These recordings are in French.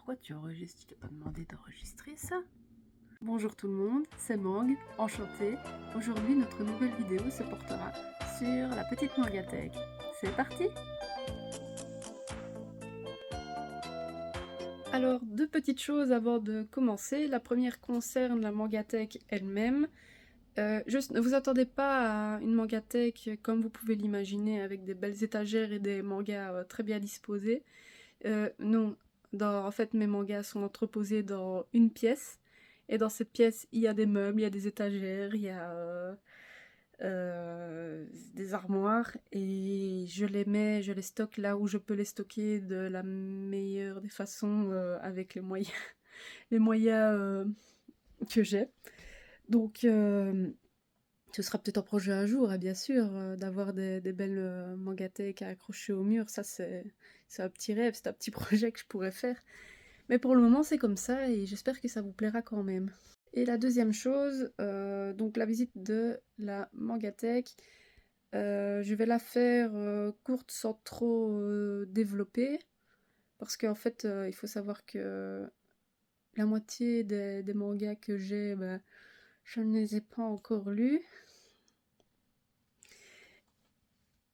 pourquoi tu enregistres? Tu t'es pas demandé d'enregistrer ça? Bonjour tout le monde, c'est Mang, enchantée. Aujourd'hui, notre nouvelle vidéo se portera sur la petite mangathèque. C'est parti! Alors, deux petites choses avant de commencer. La première concerne la mangathèque elle-même. Juste, ne vous attendez pas à une mangathèque comme vous pouvez l'imaginer, avec des belles étagères et des mangas très bien disposés. Non, en fait, mes mangas sont entreposés dans une pièce. Et dans cette pièce, il y a des meubles, il y a des étagères, il y a des armoires. Et je les stocke là où je peux les stocker de la meilleure des façons, avec les moyens, les moyens que j'ai. Donc, ce sera peut-être un projet un jour, hein, bien sûr, d'avoir des belles mangathèques à accrocher au mur. Ça, c'est un petit rêve, c'est un petit projet que je pourrais faire. Mais pour le moment, c'est comme ça et j'espère que ça vous plaira quand même. Et la deuxième chose, donc la visite de la mangathèque, je vais la faire courte sans trop développer. Parce qu'en fait, il faut savoir que la moitié des mangas que j'ai, ben, je ne les ai pas encore lus.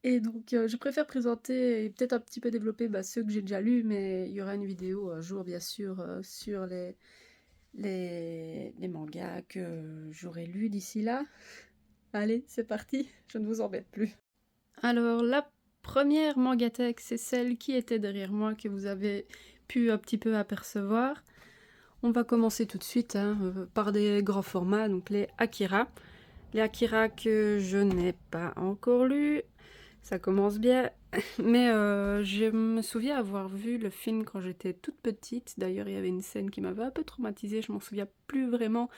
Et donc, je préfère présenter et peut-être un petit peu développer ceux que j'ai déjà lus, mais il y aura une vidéo un jour, bien sûr, sur les mangas que j'aurai lus d'ici là. Allez, c'est parti, je ne vous embête plus. Alors, la première mangathèque, c'est celle qui était derrière moi, que vous avez pu un petit peu apercevoir. On va commencer tout de suite par des grands formats, donc les Akira. Les Akira que je n'ai pas encore lus. Ça commence bien, mais je me souviens avoir vu le film quand j'étais toute petite. D'ailleurs, il y avait une scène qui m'avait un peu traumatisée, je m'en souviens plus vraiment.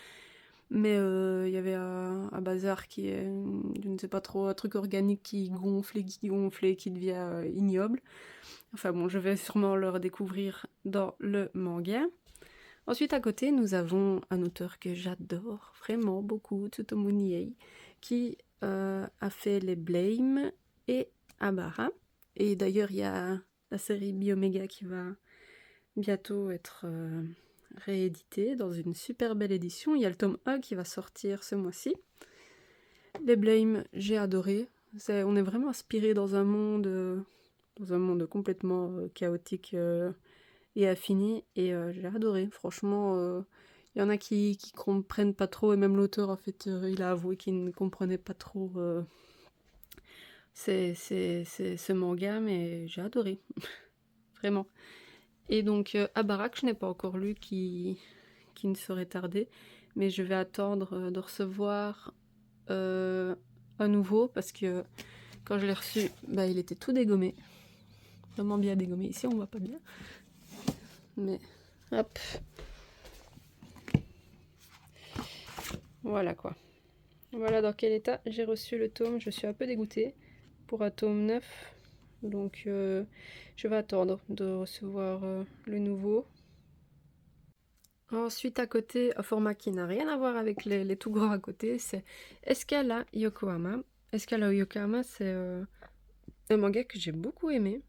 Mais il y avait un bazar qui est, je ne sais pas trop, un truc organique qui gonfle et qui devient ignoble. Enfin bon, je vais sûrement le redécouvrir dans le manga. Ensuite, à côté, nous avons un auteur que j'adore vraiment beaucoup, Tsutomu Niei, qui a fait les Blame et Abara. Et d'ailleurs, il y a la série Biomega qui va bientôt être rééditée dans une super belle édition. Il y a le tome 1 qui va sortir ce mois-ci. Les Blame, j'ai adoré. On est vraiment inspiré dans un monde complètement chaotique et infini. Et j'ai adoré. Franchement, il y en a qui comprennent pas trop. Et même l'auteur, en fait, il a avoué qu'il ne comprenait pas trop ce manga, mais j'ai adoré. Vraiment. Et donc, Abara, que je n'ai pas encore lu, qui ne saurait tarder, mais je vais attendre de recevoir un nouveau, parce que quand je l'ai reçu, il était tout dégommé. Vraiment bien dégommé. Ici, on voit pas bien. Mais, hop. Voilà quoi. Voilà dans quel état j'ai reçu le tome. Je suis un peu dégoûtée pour un tome 9. Donc, je vais attendre de recevoir le nouveau. Ensuite, à côté, un format qui n'a rien à voir avec les tout grands à côté, c'est Escala Yokohama. Escala Yokohama, c'est un manga que j'ai beaucoup aimé.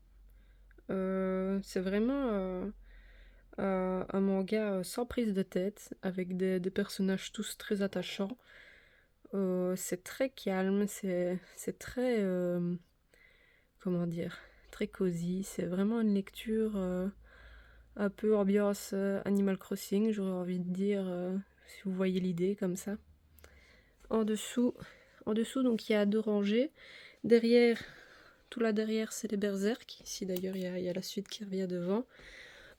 C'est vraiment un manga sans prise de tête, avec des personnages tous très attachants. C'est très calme, c'est très... comment dire? Très cosy. C'est vraiment une lecture un peu ambiance Animal Crossing, j'aurais envie de dire, si vous voyez l'idée comme ça. En dessous, donc il y a 2 rangées. Derrière, tout là derrière, c'est les Berserk. Ici d'ailleurs, il y a la suite qui revient devant.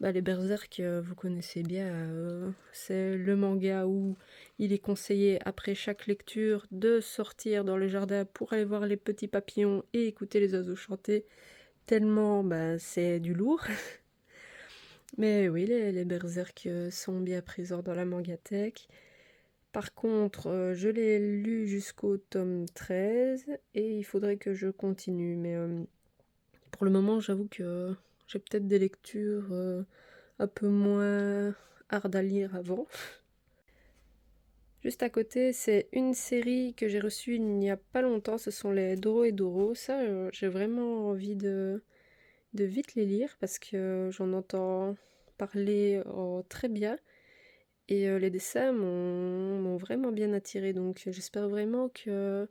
Les Berserk, vous connaissez bien, c'est le manga où il est conseillé après chaque lecture de sortir dans le jardin pour aller voir les petits papillons et écouter les oiseaux chanter, tellement c'est du lourd. Mais oui, les Berserk sont bien présents dans la mangathèque. Par contre, je l'ai lu jusqu'au tome 13 et il faudrait que je continue. Mais pour le moment, j'avoue que j'ai peut-être des lectures un peu moins hard à lire avant. Juste à côté, c'est une série que j'ai reçue il n'y a pas longtemps. Ce sont les Doro et Doro. Ça, j'ai vraiment envie de vite les lire parce que j'en entends parlé très bien. Et les dessins m'ont vraiment bien attiré, donc j'espère vraiment que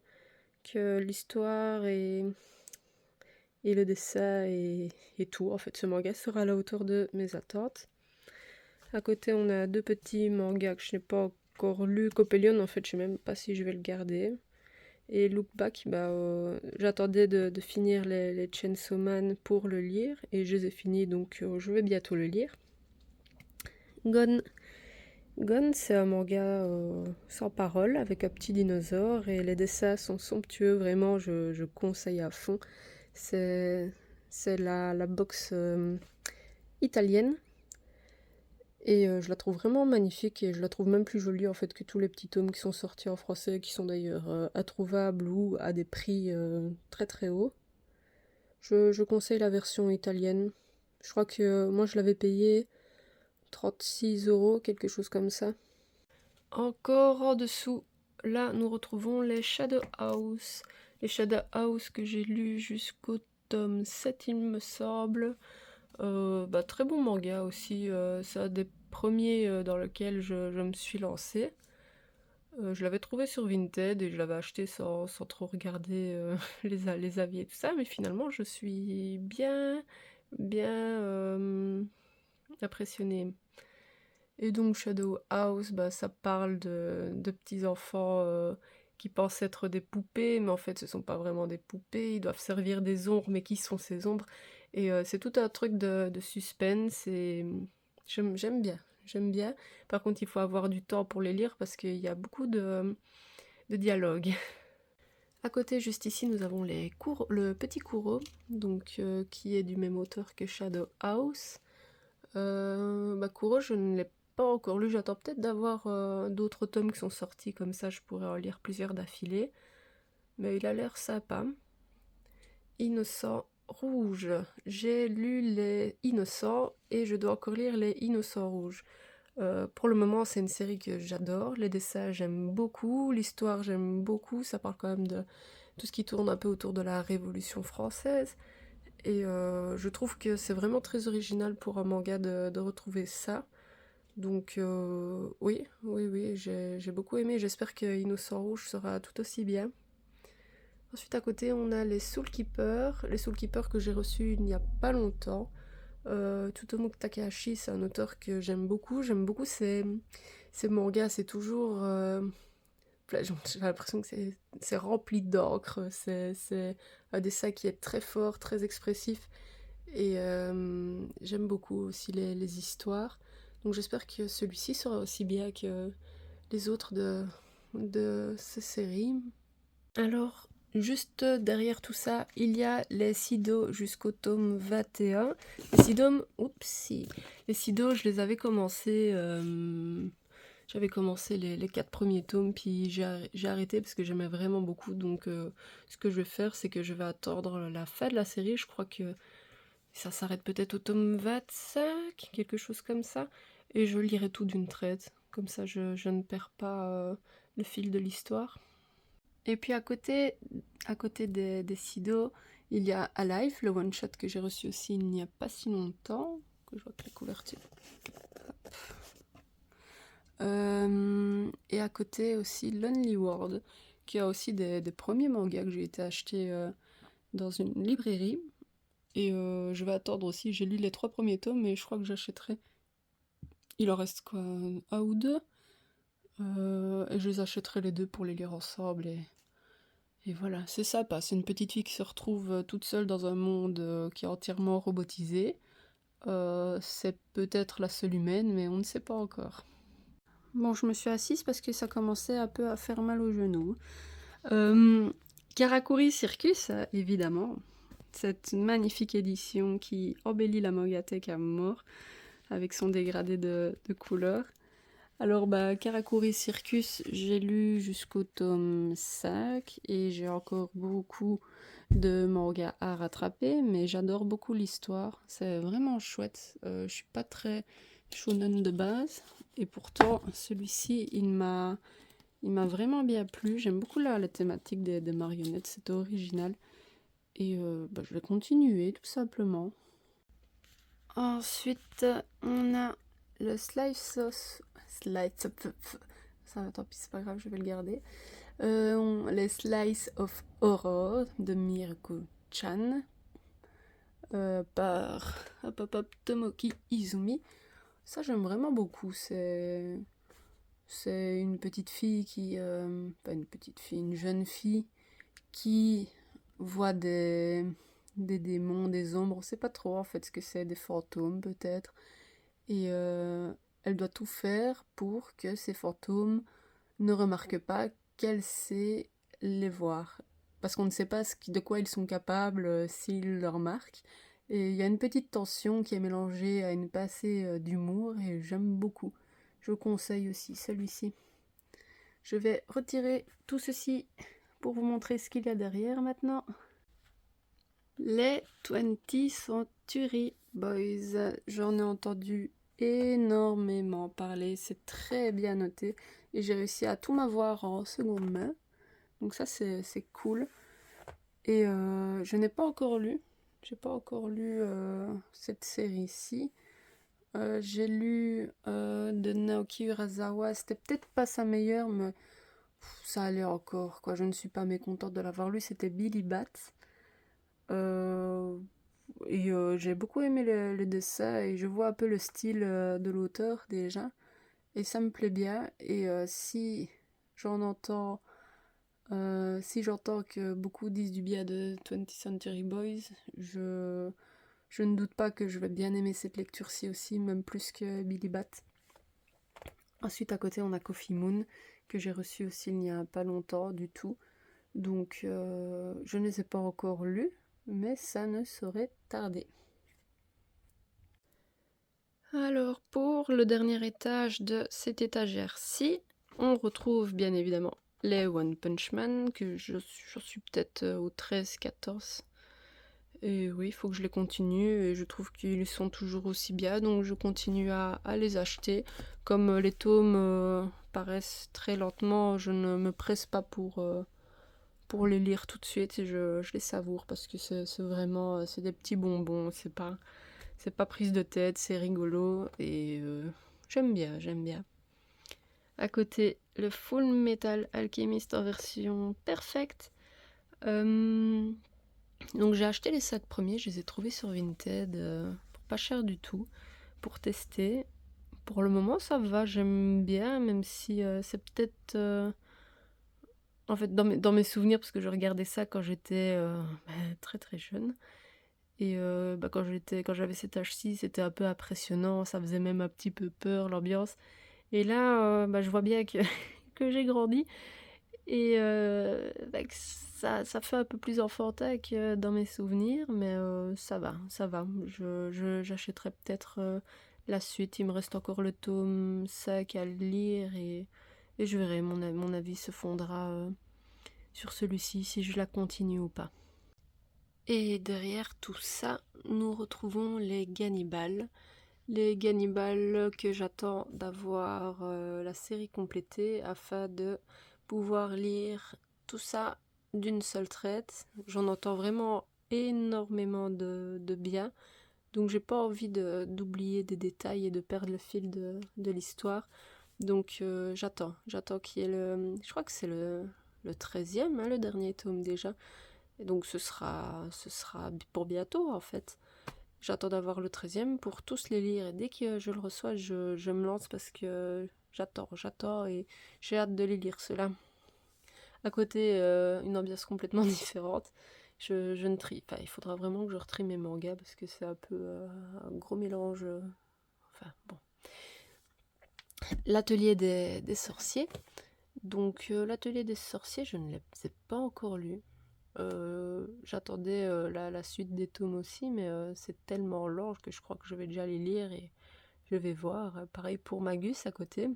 l'histoire et le dessin et tout, en fait, ce manga sera à la hauteur de mes attentes. À côté, on a deux petits mangas que je n'ai pas encore lus. Copelion, en fait, je sais même pas si je vais le garder. Et Look Back, j'attendais de finir les Chainsaw Man pour le lire, et je les ai finis, donc je vais bientôt le lire. Gone. Gone, c'est un manga sans parole, avec un petit dinosaure, et les dessins sont somptueux, vraiment, je conseille à fond. C'est la boxe italienne, et je la trouve vraiment magnifique, et je la trouve même plus jolie en fait que tous les petits tomes qui sont sortis en français, qui sont d'ailleurs introuvables ou à des prix très très hauts. Je conseille la version italienne. Je crois que moi je l'avais payé 36 €, quelque chose comme ça. Encore en dessous, là nous retrouvons les Shadow House. Les Shadow House que j'ai lus jusqu'au tome 7 il me semble. Très bon manga aussi, c'est un des premiers dans lequel je me suis lancée. Je l'avais trouvé sur Vinted et je l'avais acheté sans trop regarder les avis et tout ça, mais finalement je suis bien impressionnée. Et donc Shadow House, ça parle de petits enfants qui pensent être des poupées, mais en fait ce sont pas vraiment des poupées, ils doivent servir des ombres, mais qui sont ces ombres? Et c'est tout un truc de suspense, et j'aime bien, j'aime bien. Par contre, il faut avoir du temps pour les lire parce qu'il y a beaucoup de dialogue. À côté, juste ici, nous avons le petit Kuro, donc qui est du même auteur que Shadow House. Kuro, je ne l'ai pas encore lu, j'attends peut-être d'avoir d'autres tomes qui sont sortis, comme ça je pourrais en lire plusieurs d'affilée. Mais il a l'air sympa. Innocent Rouge. J'ai lu les Innocents et je dois encore lire les Innocents Rouges. Pour le moment, c'est une série que j'adore. Les dessins, j'aime beaucoup. L'histoire, j'aime beaucoup. Ça parle quand même de tout ce qui tourne un peu autour de la Révolution française. Et je trouve que c'est vraiment très original pour un manga de retrouver ça. Donc oui, j'ai beaucoup aimé. J'espère que Innocent Rouge sera tout aussi bien. Ensuite, à côté, on a les Soul Keepers. Les Soul Keepers que j'ai reçus il n'y a pas longtemps. Tsutomu Takahashi, c'est un auteur que j'aime beaucoup. J'aime beaucoup ses mangas. C'est toujours... j'ai l'impression que c'est rempli d'encre. C'est un dessin qui est très fort, très expressif. Et j'aime beaucoup aussi les histoires. Donc j'espère que celui-ci sera aussi bien que les autres de ces séries. Alors, juste derrière tout ça, il y a les Sido jusqu'au tome 21. Les Sido, je les avais commencé... J'avais commencé les 4 premiers tomes, puis j'ai arrêté parce que j'aimais vraiment beaucoup. Donc ce que je vais faire, c'est que je vais attendre la fin de la série. Je crois que ça s'arrête peut-être au tome 25, quelque chose comme ça. Et je lirai tout d'une traite. Comme ça, je ne perds pas le fil de l'histoire. Et puis à côté des Sido, il y a Alive, le one-shot que j'ai reçu aussi il n'y a pas si longtemps. Que je vois que la couverture. Et à côté aussi Lonely World, qui a aussi des premiers mangas que j'ai été acheter dans une librairie. Et je vais attendre aussi, j'ai lu les 3 premiers tomes, mais je crois que j'achèterai. Il en reste quoi, un ou deux, et je les achèterai les deux pour les lire ensemble. Et voilà, c'est sympa. C'est une petite fille qui se retrouve toute seule dans un monde qui est entièrement robotisé. C'est peut-être la seule humaine, mais on ne sait pas encore. Bon, je me suis assise parce que ça commençait un peu à faire mal aux genoux. Karakuri Circus, évidemment. Cette magnifique édition qui embellit la mangathèque à mort avec son dégradé de couleurs. Alors, Karakuri Circus, j'ai lu jusqu'au tome 5 et j'ai encore beaucoup de mangas à rattraper, mais j'adore beaucoup l'histoire. C'est vraiment chouette. Je suis pas très shonen de base et pourtant, celui-ci, il m'a vraiment bien plu. J'aime beaucoup la thématique des marionnettes, c'est original. Et je vais continuer tout simplement. Ensuite, on a le ça, tant pis, c'est pas grave, je vais le garder. Les Slice of Horror de Mirko-chan par Tomoki Izumi. Ça, j'aime vraiment beaucoup. C'est une petite fille qui... pas une petite fille, une jeune fille qui voit des démons, des ombres. On sait pas trop en fait ce que c'est, des fantômes peut-être. Et elle doit tout faire pour que ces fantômes ne remarquent pas qu'elle sait les voir. Parce qu'on ne sait pas de quoi ils sont capables s'ils le remarquent. Et il y a une petite tension qui est mélangée à une pincée d'humour et j'aime beaucoup. Je vous conseille aussi celui-ci. Je vais retirer tout ceci pour vous montrer ce qu'il y a derrière maintenant. Les 20th Century Boys. J'en ai entendu énormément parler, c'est très bien noté et j'ai réussi à tout m'avoir en seconde main. Donc ça c'est cool. Et je n'ai pas encore lu. J'ai pas encore lu cette série-ci. J'ai lu de Naoki Urasawa. C'était peut-être pas sa meilleure, mais ça allait encore, quoi. Je ne suis pas mécontente de l'avoir lu. C'était Billy Bat. Et j'ai beaucoup aimé le dessin et je vois un peu le style de l'auteur déjà. Et ça me plaît bien. Et si j'entends que beaucoup disent du bien de 20th Century Boys, je ne doute pas que je vais bien aimer cette lecture-ci aussi, même plus que Billy Bat. Ensuite, à côté, on a Coffee Moon, que j'ai reçu aussi il n'y a pas longtemps du tout. Donc, je ne les ai pas encore lus, mais ça ne saurait tarder. Alors, pour le dernier étage de cette étagère-ci, on retrouve bien évidemment les One Punch Man, que j'en suis peut-être au 13-14. Et oui, il faut que je les continue, et je trouve qu'ils sont toujours aussi bien, donc je continue à les acheter. Comme les tomes paraissent très lentement, je ne me presse pas pour les lire tout de suite, et je les savoure, parce que c'est vraiment, c'est des petits bonbons, c'est pas prise de tête, c'est rigolo, et j'aime bien. À côté, le Full Metal Alchemist en version perfect. Donc j'ai acheté les 5 premiers, je les ai trouvés sur Vinted pour pas cher du tout, pour tester. Pour le moment ça va, j'aime bien, même si c'est peut-être... en fait dans mes souvenirs, parce que je regardais ça quand j'étais très très jeune. Et quand j'avais cet âge-ci, c'était un peu impressionnant, ça faisait même un petit peu peur l'ambiance. Et là, je vois bien que, que j'ai grandi. Et que ça fait un peu plus enfantin que dans mes souvenirs, mais ça va. J'achèterai peut-être la suite. Il me reste encore le tome 5 à lire et je verrai, mon avis se fondera sur celui-ci, si je la continue ou pas. Et derrière tout ça, nous retrouvons les Gannibal. Les Gannibal que j'attends d'avoir la série complétée afin de pouvoir lire tout ça d'une seule traite. J'en entends vraiment énormément de bien, donc j'ai pas envie d'oublier des détails et de perdre le fil de l'histoire. Donc j'attends qu'il y ait je crois que c'est le 13e, hein, le dernier tome déjà. Et donc ce sera pour bientôt en fait. J'attends d'avoir le 13e pour tous les lire, et dès que je le reçois, je me lance, parce que j'attends et j'ai hâte de les lire ceux-là. À côté, une ambiance complètement différente. Je ne trie, enfin, il faudra vraiment que je retrie mes mangas, parce que c'est un peu un gros mélange. Enfin bon. L'atelier des sorciers. Donc l'atelier des sorciers, je ne l'ai pas encore lu. J'attendais la suite des tomes aussi, mais c'est tellement large que je crois que je vais déjà les lire et je vais voir. Pareil pour Magus à côté,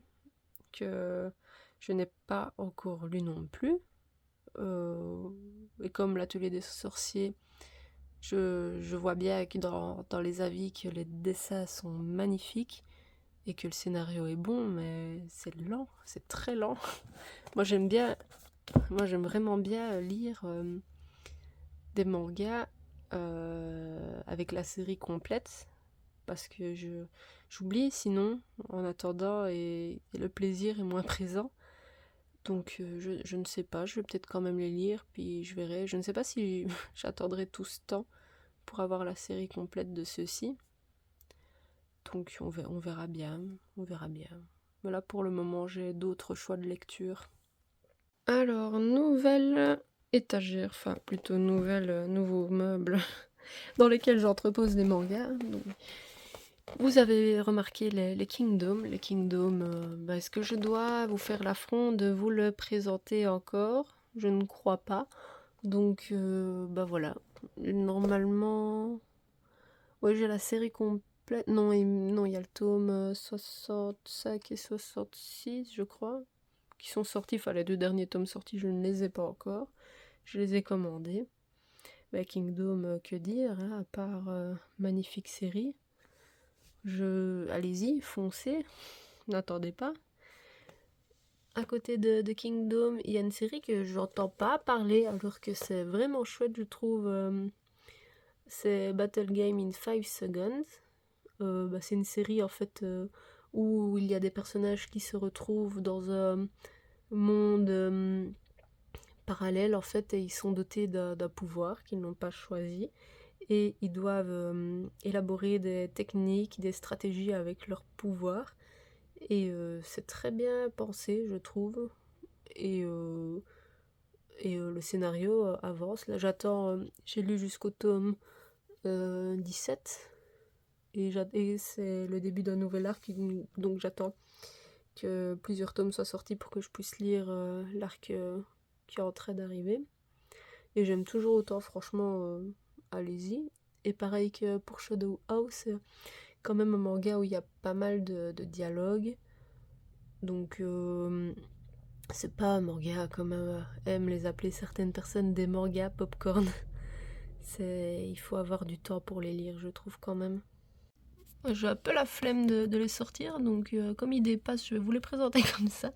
que je n'ai pas encore lu non plus. Et comme l'atelier des sorciers, je vois bien que dans les avis que les dessins sont magnifiques et que le scénario est bon, mais c'est lent, c'est très lent. Moi j'aime vraiment bien lire des mangas avec la série complète, parce que j'oublie sinon en attendant et le plaisir est moins présent. Donc je ne sais pas, je vais peut-être quand même les lire, puis je verrai. Je ne sais pas si j'attendrai tout ce temps pour avoir la série complète de ceux-ci. Donc on verra bien, on verra bien. Mais là pour le moment j'ai d'autres choix de lecture. Alors, nouvelle étagère, enfin plutôt nouveaux meubles dans lesquels j'entrepose des mangas. Donc, vous avez remarqué les Kingdom. Les Kingdom, est-ce que je dois vous faire l'affront de vous le présenter encore? Je ne crois pas. Donc, voilà. Normalement... Ouais, j'ai la série complète. Non, il y a le tome 65 et 66, je crois, qui sont sortis. Enfin, les 2 derniers tomes sortis, je ne les ai pas encore. Je les ai commandés. Kingdom, que dire, hein, à part magnifique série. Allez-y, foncez, n'attendez pas. À côté de Kingdom, il y a une série que j'entends pas parler, alors que c'est vraiment chouette, je trouve. C'est Battle Game in 5 Seconds. C'est une série en fait où il y a des personnages qui se retrouvent dans un monde parallèle en fait et ils sont dotés d'un pouvoir qu'ils n'ont pas choisi et ils doivent élaborer des techniques, des stratégies avec leur pouvoir et c'est très bien pensé je trouve et le scénario avance. Là j'attends, j'ai lu jusqu'au tome 17 et c'est le début d'un nouvel arc, donc j'attends que plusieurs tomes soient sortis pour que je puisse lire l'arc qui est en train d'arriver. Et j'aime toujours autant, franchement, allez-y. Et pareil que pour Shadow House, quand même un manga où il y a pas mal de dialogues. Donc c'est pas un manga comme aiment les appeler certaines personnes des mangas popcorn. Il faut avoir du temps pour les lire, je trouve quand même. J'ai un peu la flemme de les sortir, donc comme ils dépassent, je vais vous les présenter comme ça.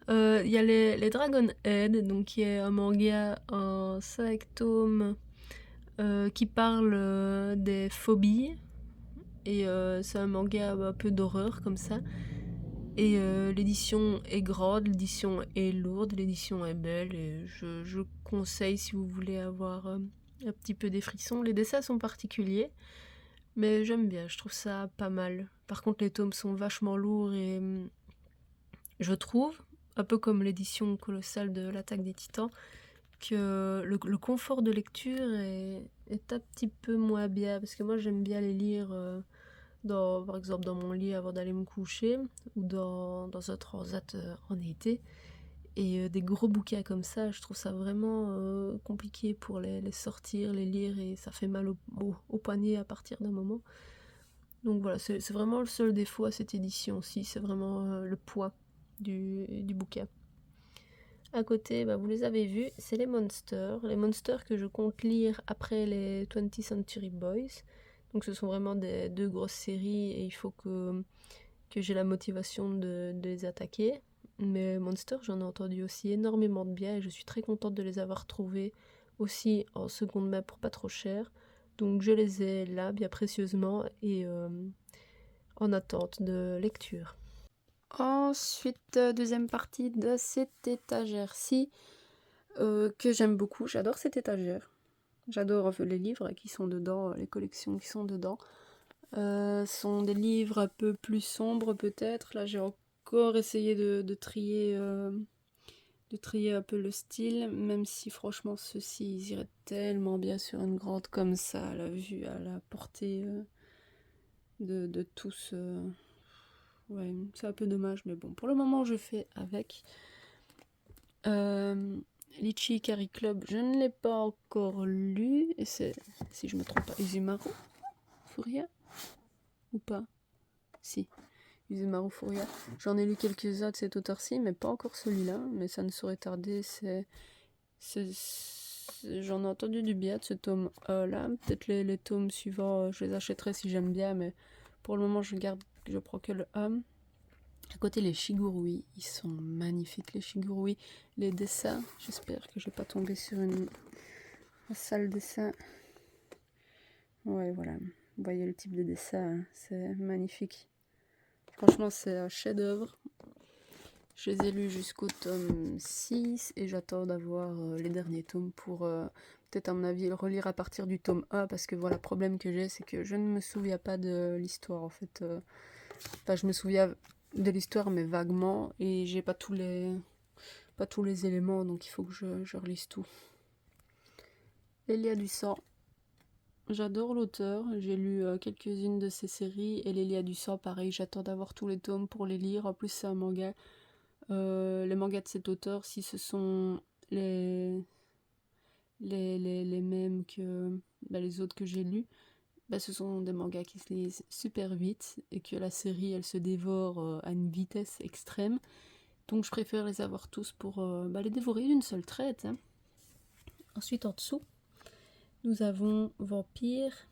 Il y a les Dragon Head, donc qui est un manga en 5 tomes qui parle des phobies. Et c'est un manga un peu d'horreur comme ça. Et l'édition est grande, l'édition est lourde, l'édition est belle. Et je conseille si vous voulez avoir un petit peu des frissons. Les dessins sont particuliers. Mais j'aime bien, je trouve ça pas mal. Par contre, les tomes sont vachement lourds et je trouve, un peu comme l'édition colossale de l'Attaque des Titans, que le confort de lecture est un petit peu moins bien. Parce que moi, j'aime bien les lire, par exemple, dans mon lit avant d'aller me coucher ou dans un transat en été. Et des gros bouquins comme ça, je trouve ça vraiment compliqué pour les sortir, les lire, et ça fait mal au poignet à partir d'un moment. Donc voilà, c'est vraiment le seul défaut à cette édition-ci, c'est vraiment le poids du bouquin. À côté, vous les avez vus, c'est les Monsters. Les Monsters que je compte lire après les 20th Century Boys. Donc ce sont vraiment des 2 grosses séries et il faut que j'ai la motivation de les attaquer. Mais Monsters, j'en ai entendu aussi énormément de bien et je suis très contente de les avoir trouvés aussi en seconde main pour pas trop cher. Donc je les ai là bien précieusement et en attente de lecture. Ensuite, deuxième partie de cette étagère-ci que j'aime beaucoup. J'adore cette étagère. J'adore les livres qui sont dedans, les collections qui sont dedans. Sont des livres un peu plus sombres peut-être. Là j'ai encore essayé de trier un peu le style, même si franchement ceux-ci ils iraient tellement bien sur une grande comme ça, à la vue, à la portée de tous. Ouais, c'est un peu dommage, mais bon, pour le moment je fais avec. Litchi Carry Club, je ne l'ai pas encore lu, et c'est, si je me trompe pas, Izumaru Furia ou pas? Si, Izumaru Furia. J'en ai lu quelques-uns de cet auteur-ci, mais pas encore celui-là, mais ça ne saurait tarder. J'en ai entendu du bien de ce tome là. Peut-être les tomes suivants, je les achèterai si j'aime bien, mais pour le moment je prends que le A. À côté, les Shigurui, ils sont magnifiques, les Shigurui. Les dessins, j'espère que je vais pas tomber sur un sale dessin. Ouais, voilà. Vous voyez le type de dessin, hein, c'est magnifique. Franchement, c'est un chef-d'œuvre. Je les ai lus jusqu'au tome 6 et j'attends d'avoir les derniers tomes pour peut-être à mon avis le relire à partir du tome 1 parce que voilà, le problème que j'ai, c'est que je ne me souviens pas de l'histoire en fait. Enfin, je me souviens de l'histoire mais vaguement et j'ai pas tous les éléments donc il faut que je relise tout. Il y a du sang. J'adore l'auteur, j'ai lu quelques-unes de ses séries et Lélia du sang, pareil, j'attends d'avoir tous les tomes pour les lire. En plus, c'est un manga. Les mangas de cet auteur, si ce sont les mêmes que les autres que j'ai lus, ce sont des mangas qui se lisent super vite et que la série, elle se dévore à une vitesse extrême. Donc, je préfère les avoir tous pour les dévorer d'une seule traite. Hein. Ensuite, en dessous, nous avons Vampire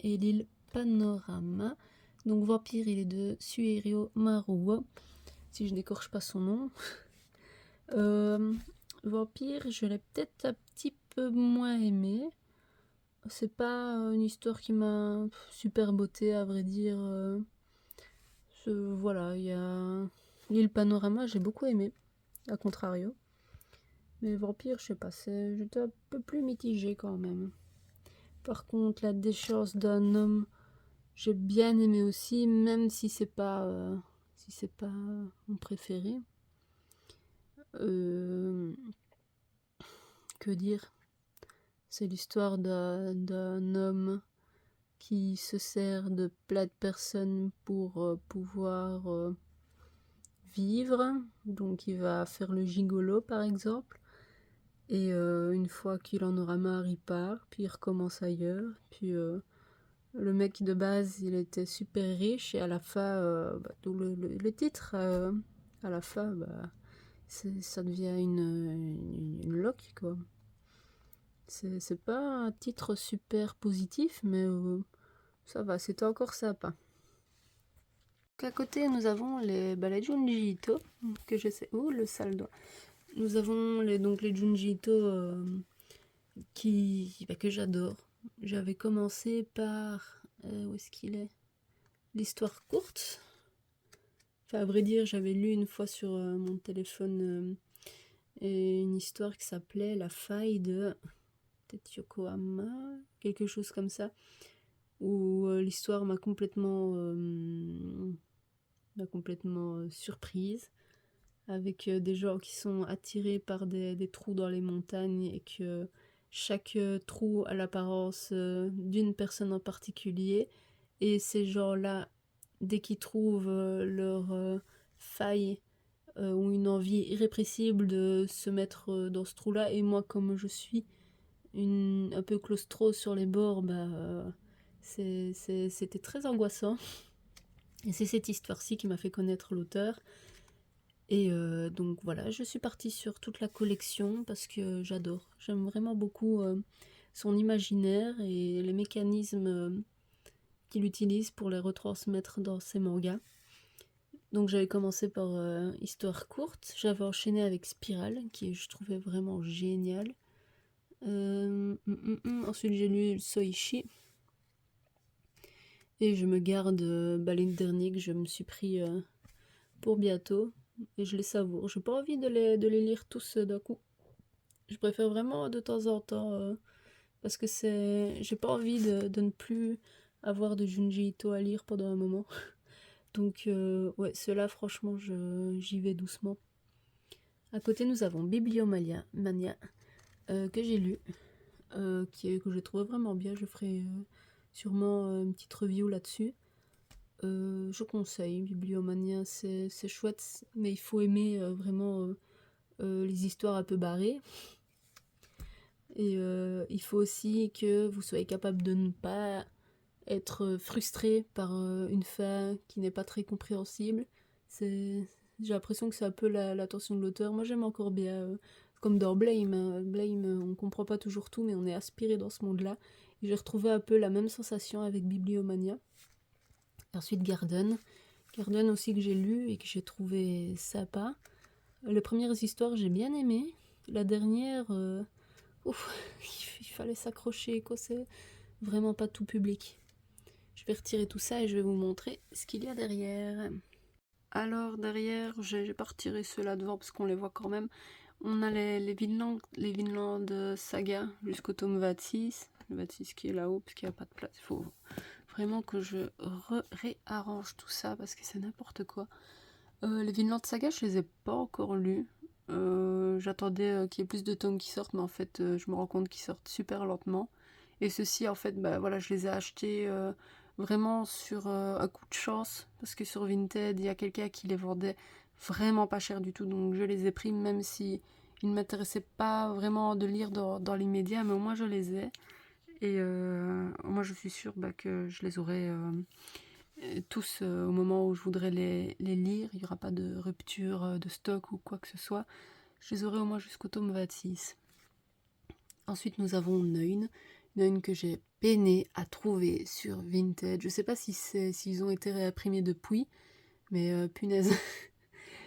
et l'île Panorama. Donc Vampire, il est de Suerio Maruo, si je n'écorche pas son nom. Vampire, je l'ai peut-être un petit peu moins aimé. C'est pas une histoire qui m'a super beauté, à vrai dire. Voilà, il y a l'île Panorama, j'ai beaucoup aimé, à contrario. Mais Vampire, je sais pas, j'étais un peu plus mitigée quand même. Par contre, La déchéance d'un homme, j'ai bien aimé aussi, même si c'est pas mon préféré. Que dire? C'est l'histoire d'un homme qui se sert de plein de personnes pour pouvoir vivre. Donc il va faire le gigolo par exemple. Et une fois qu'il en aura marre, il part, puis il recommence ailleurs. Puis le mec de base, il était super riche et à la fin, d'où le titre, à la fin, ça devient une loque, quoi. C'est pas un titre super positif, mais ça va, c'était encore sympa. À côté, nous avons les Junji Ito, que je sais... Oh, le sale doigt. Nous avons les Junji Ito que j'adore. J'avais commencé par... où est-ce qu'il est? L'histoire courte. Enfin, à vrai dire, j'avais lu une fois sur mon téléphone une histoire qui s'appelait La faille de... peut-être Yokohama, quelque chose comme ça, où l'histoire m'a complètement surprise, avec des gens qui sont attirés par des trous dans les montagnes et que chaque trou a l'apparence d'une personne en particulier, et ces gens-là, dès qu'ils trouvent leur faille ou une envie irrépressible de se mettre dans ce trou-là, et moi comme je suis un peu claustro sur les bords, c'était très angoissant. Et c'est cette histoire-ci qui m'a fait connaître l'auteur. Et donc voilà, je suis partie sur toute la collection parce que j'adore. J'aime vraiment beaucoup son imaginaire et les mécanismes qu'il utilise pour les retransmettre dans ses mangas. Donc j'avais commencé par Histoire courte, j'avais enchaîné avec Spirale, qui je trouvais vraiment génial. Ensuite j'ai lu Soichi. Et je me garde les derniers que je me suis pris pour bientôt. Et je les savoure. J'ai pas envie de les lire tous d'un coup. Je préfère vraiment de temps en temps. Parce que j'ai pas envie de ne plus avoir de Junji Ito à lire pendant un moment. Donc ouais, ceux-là franchement j'y vais doucement. À côté nous avons Bibliomania que j'ai lu. Que j'ai trouvé vraiment bien. Je ferai sûrement une petite review là-dessus. Je conseille Bibliomania, c'est chouette, mais il faut aimer vraiment les histoires un peu barrées. Et il faut aussi que vous soyez capable de ne pas être frustré par une fin qui n'est pas très compréhensible. J'ai l'impression que c'est un peu l'attention de l'auteur. Moi j'aime encore bien, comme dans Blame. Hein. Blame, on comprend pas toujours tout, mais on est aspiré dans ce monde-là. Et j'ai retrouvé un peu la même sensation avec Bibliomania. Ensuite Garden aussi que j'ai lu et que j'ai trouvé sympa. Les premières histoires j'ai bien aimé. La dernière, il fallait s'accrocher, quoi, c'est vraiment pas tout public. Je vais retirer tout ça et je vais vous montrer ce qu'il y a derrière. Alors derrière, j'ai pas retiré ceux-là devant parce qu'on les voit quand même. On a les Vinland Saga jusqu'au tome 26. Le 26 qui est là-haut parce qu'il n'y a pas de place. Il faut vraiment que je réarrange tout ça parce que c'est n'importe quoi. Les Vinland Saga, je les ai pas encore lus. J'attendais qu'il y ait plus de tomes qui sortent, mais en fait, je me rends compte qu'ils sortent super lentement. Et ceux-ci, en fait, bah voilà, je les ai achetés vraiment sur un coup de chance, parce que sur Vinted, il y a quelqu'un qui les vendait vraiment pas cher du tout, donc je les ai pris, même si ils ne m'intéressaient pas vraiment de lire dans l'immédiat, mais au moins je les ai. Et moi, je suis sûre que je les aurai tous au moment où je voudrais les lire. Il n'y aura pas de rupture de stock ou quoi que ce soit. Je les aurai au moins jusqu'au tome 26. Ensuite, nous avons Neun. Neun que j'ai peiné à trouver sur Vinted. Je ne sais pas s'ils ont été réimprimés depuis, mais punaise.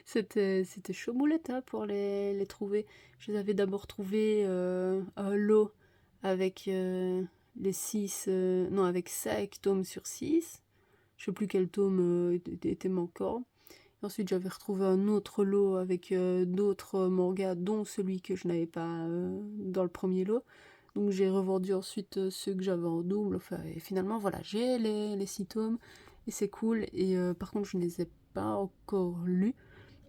C'était chaud moulette pour les trouver. Je les avais d'abord trouvés un lot avec les 6... non, avec 5 tomes sur 6. Je sais plus quel tome était manquant. Ensuite, j'avais retrouvé un autre lot avec d'autres mangas, dont celui que je n'avais pas dans le premier lot. Donc j'ai revendu ensuite ceux que j'avais en double. Enfin, et finalement, voilà, j'ai les 6 tomes et c'est cool. Et par contre, je ne les ai pas encore lus.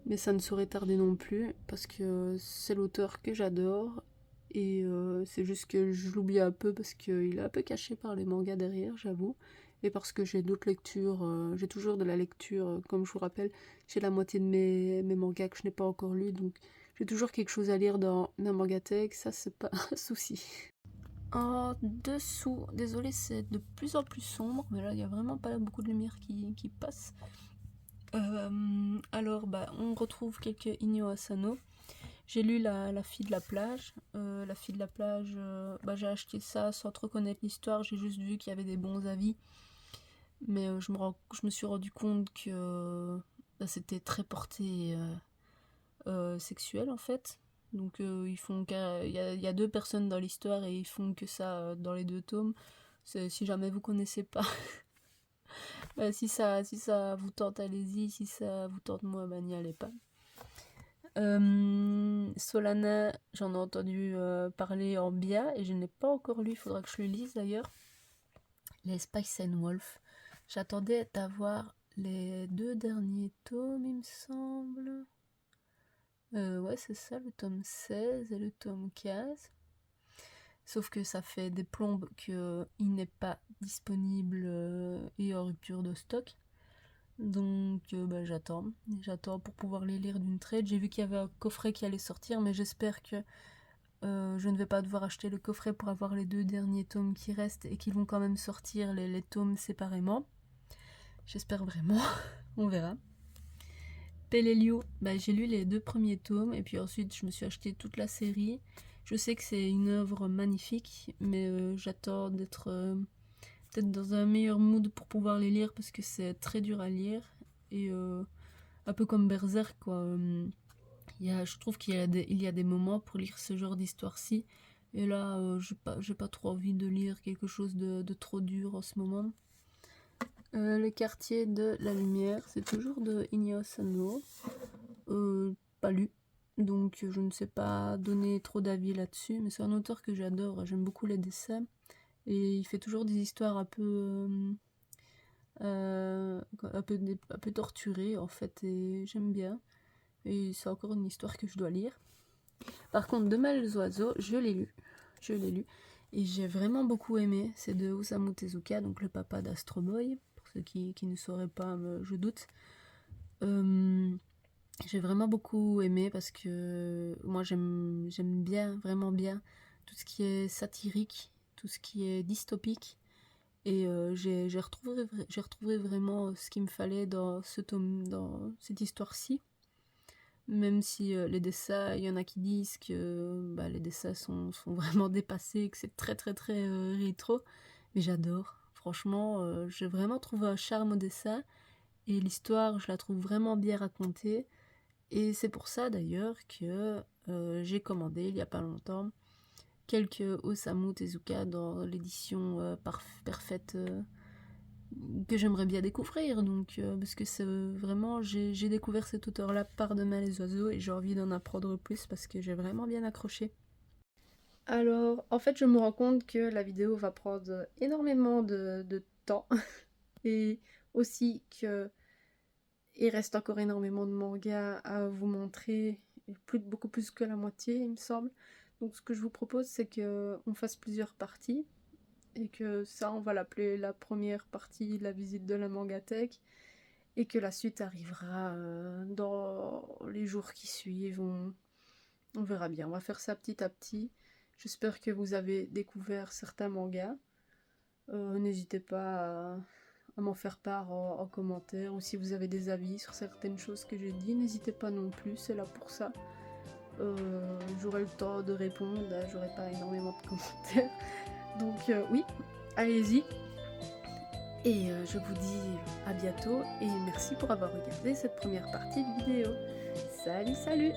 Mais ça ne saurait tarder non plus parce que c'est l'auteur que j'adore. Et c'est juste que je l'oublie un peu parce qu'il est un peu caché par les mangas derrière, j'avoue. Et parce que j'ai d'autres lectures, j'ai toujours de la lecture, comme je vous rappelle, j'ai la moitié de mes mangas que je n'ai pas encore lus, donc j'ai toujours quelque chose à lire dans ma mangathèque, ça c'est pas un souci. En dessous, désolé c'est de plus en plus sombre, mais là il n'y a vraiment pas beaucoup de lumière qui passe. Alors on retrouve quelques Inyo Asano. J'ai lu la fille de la plage. La fille de la plage, j'ai acheté ça sans trop connaître l'histoire. J'ai juste vu qu'il y avait des bons avis. Mais je me suis rendu compte que c'était très porté sexuel en fait. Donc il y a deux personnes dans l'histoire et ils font que ça dans les deux tomes. Si jamais vous connaissez pas, si ça vous tente, allez-y. Si ça vous tente moins, n'y allez pas. Solana, j'en ai entendu parler en bien et je n'ai pas encore lu, il faudra que je le lise d'ailleurs. Les Spice and Wolf. J'attendais d'avoir les 2 derniers tomes, il me semble. Ouais, c'est ça, le tome 16 et le tome 15. Sauf que ça fait des plombes qu'il n'est pas disponible et en rupture de stock. Donc j'attends pour pouvoir les lire d'une traite. J'ai vu qu'il y avait un coffret qui allait sortir, mais j'espère que je ne vais pas devoir acheter le coffret pour avoir les 2 derniers tomes qui restent et qu'ils vont quand même sortir les tomes séparément. J'espère vraiment, on verra. Peleliu, j'ai lu les 2 premiers tomes et puis ensuite je me suis acheté toute la série. Je sais que c'est une œuvre magnifique, mais j'attends d'être peut-être dans un meilleur mood pour pouvoir les lire parce que c'est très dur à lire et un peu comme Berserk quoi. Je trouve qu'il y a des moments pour lire ce genre d'histoire-ci et là j'ai pas trop envie de lire quelque chose de trop dur en ce moment. Le quartier de la lumière, c'est toujours de Inyo Asano, pas lu, donc je ne sais pas donner trop d'avis là-dessus, mais c'est un auteur que j'adore, j'aime beaucoup les dessins, et il fait toujours des histoires un peu torturées en fait, et j'aime bien, et c'est encore une histoire que je dois lire. Par contre, Demain les oiseaux, je l'ai lu, et j'ai vraiment beaucoup aimé, c'est de Osamu Tezuka, donc le papa d'Astro Boy. Ceux qui ne sauraient pas, je doute. J'ai vraiment beaucoup aimé parce que moi j'aime bien, vraiment bien, tout ce qui est satirique, tout ce qui est dystopique. Et j'ai retrouvé vraiment ce qu'il me fallait dans dans cette histoire-ci. Même si les dessins, il y en a qui disent que les dessins sont vraiment dépassés, que c'est très très très rétro. Mais j'adore. Franchement, j'ai vraiment trouvé un charme au dessin. Et l'histoire, je la trouve vraiment bien racontée. Et c'est pour ça d'ailleurs que j'ai commandé il n'y a pas longtemps quelques Osamu Tezuka dans l'édition parfaite que j'aimerais bien découvrir, donc parce que c'est vraiment, j'ai découvert cet auteur-là par Demain les oiseaux et j'ai envie d'en apprendre plus parce que j'ai vraiment bien accroché. Alors, en fait, je me rends compte que la vidéo va prendre énormément de temps et aussi que il reste encore énormément de mangas à vous montrer, et beaucoup plus que la moitié, il me semble. Donc, ce que je vous propose, c'est qu'on fasse plusieurs parties et que ça, on va l'appeler la première partie, la visite de la mangathèque, et que la suite arrivera dans les jours qui suivent. On verra bien, on va faire ça petit à petit. J'espère que vous avez découvert certains mangas. N'hésitez pas à m'en faire part en commentaire, ou si vous avez des avis sur certaines choses que j'ai dit, n'hésitez pas non plus, c'est là pour ça. J'aurai le temps de répondre, j'aurai pas énormément de commentaires. Donc oui, allez-y. Et je vous dis à bientôt et merci pour avoir regardé cette première partie de vidéo. Salut, salut!